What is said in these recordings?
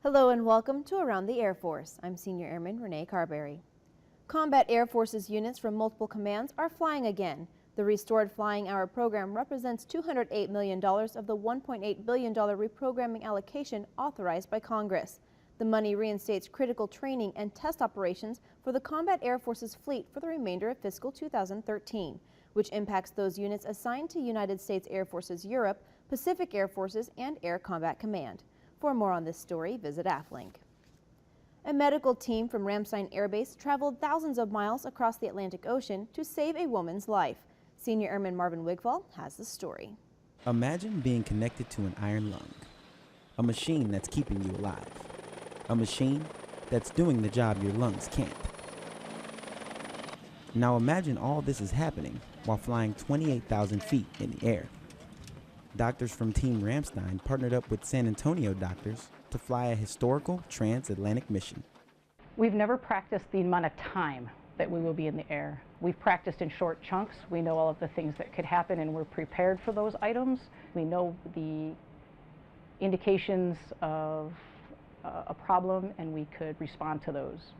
Hello and welcome to Around the Air Force. I'm Senior Airman Renee Carberry. Combat Air Forces units from multiple commands are flying again. The restored flying hour program represents $208 million of the $1.8 billion reprogramming allocation authorized by Congress. The money reinstates critical training and test operations for the Combat Air Forces fleet for the remainder of fiscal 2013, which impacts those units assigned to United States Air Forces Europe, Pacific Air Forces, and Air Combat Command. For more on this story, visit AFLINK. A medical team from Ramstein Air Base traveled thousands of miles across the Atlantic Ocean to save a woman's life. Senior Airman Marvin Wigfall has the story. Imagine being connected to an iron lung, a machine that's keeping you alive, a machine that's doing the job your lungs can't. Now imagine all this is happening while flying 28,000 feet in the air. Doctors from Team Ramstein partnered up with San Antonio doctors to fly a historical transatlantic mission. We've never practiced the amount of time that we will be in the air. We've practiced in short chunks. We know all of the things that could happen and we're prepared for those items. We know the indications of a problem and we could respond to those.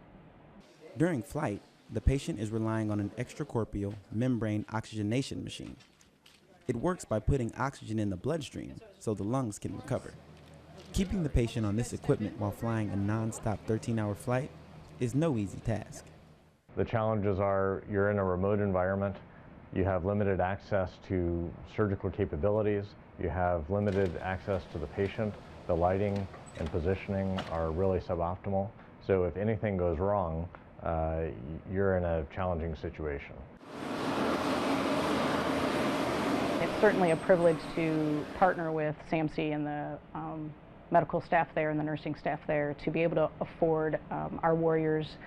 During flight, the patient is relying on an extracorporeal membrane oxygenation machine. It works by putting oxygen in the bloodstream so the lungs can recover. Keeping the patient on this equipment while flying a non-stop 13-hour flight is no easy task. The challenges are you're in a remote environment, you have limited access to surgical capabilities, you have limited access to the patient, the lighting and positioning are really suboptimal. So if anything goes wrong, you're in a challenging situation. It's certainly a privilege to partner with SAMC and the medical staff there and the nursing staff there to be able to afford our warriors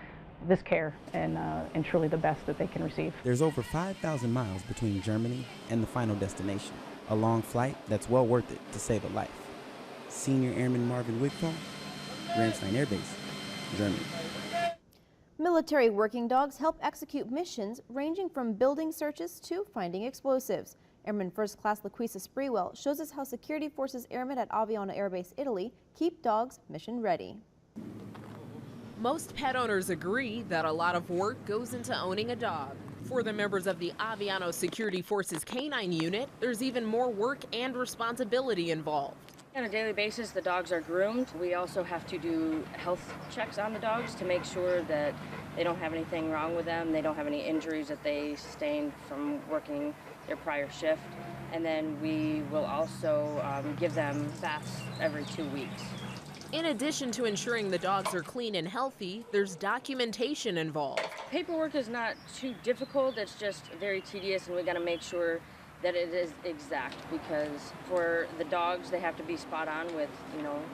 this care and truly the best that they can receive. There's over 5,000 miles between Germany and the final destination, a long flight that's well worth it to save a life. Senior Airman Marvin Wigfall, Ramstein Air Base, Germany. Military working dogs help execute missions ranging from building searches to finding explosives. Airman First Class Laquisa Sprewell shows us how Security Forces airmen at Aviano Air Base, Italy, keep dogs mission ready. Most pet owners agree that a lot of work goes into owning a dog. For the members of the Aviano Security Forces Canine Unit, there's even more work and responsibility involved. On a daily basis, the dogs are groomed. We also have to do health checks on the dogs to make sure that they don't have anything wrong with them, they don't have any injuries that they sustained from working their prior shift. And then we will also give them baths every 2 weeks. In addition to ensuring the dogs are clean and healthy, there's documentation involved. Paperwork is not too difficult, it's just very tedious, and we got to make sure that it is exact, because for the dogs they have to be spot on with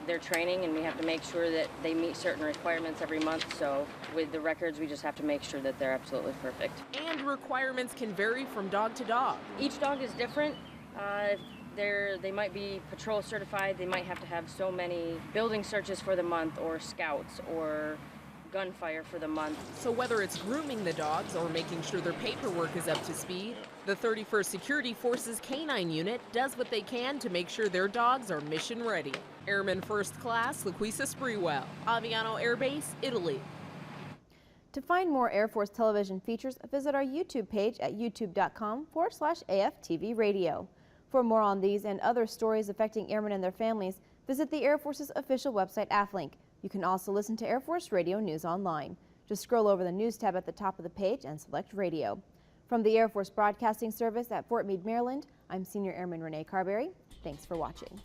their training, and we have to make sure that they meet certain requirements every month. So with the records we just have to make sure that they're absolutely perfect. And requirements can vary from dog to dog. Each dog is different. They might be patrol certified, they might have to have so many building searches for the month, or scouts, or gunfire for the month. So whether it's grooming the dogs or making sure their paperwork is up to speed, the 31st Security Forces Canine Unit does what they can to make sure their dogs are mission ready. Airman First Class Laquisa Sprewell, Aviano Air Base, Italy. To find more Air Force television features, visit our YouTube page at youtube.com/AFTV Radio. For more on these and other stories affecting airmen and their families, visit the Air Force's official website, AFLINK. You can also listen to Air Force Radio News online. Just scroll over the News tab at the top of the page and select Radio. From the Air Force Broadcasting Service at Fort Meade, Maryland, I'm Senior Airman Renee Carberry. Thanks for watching.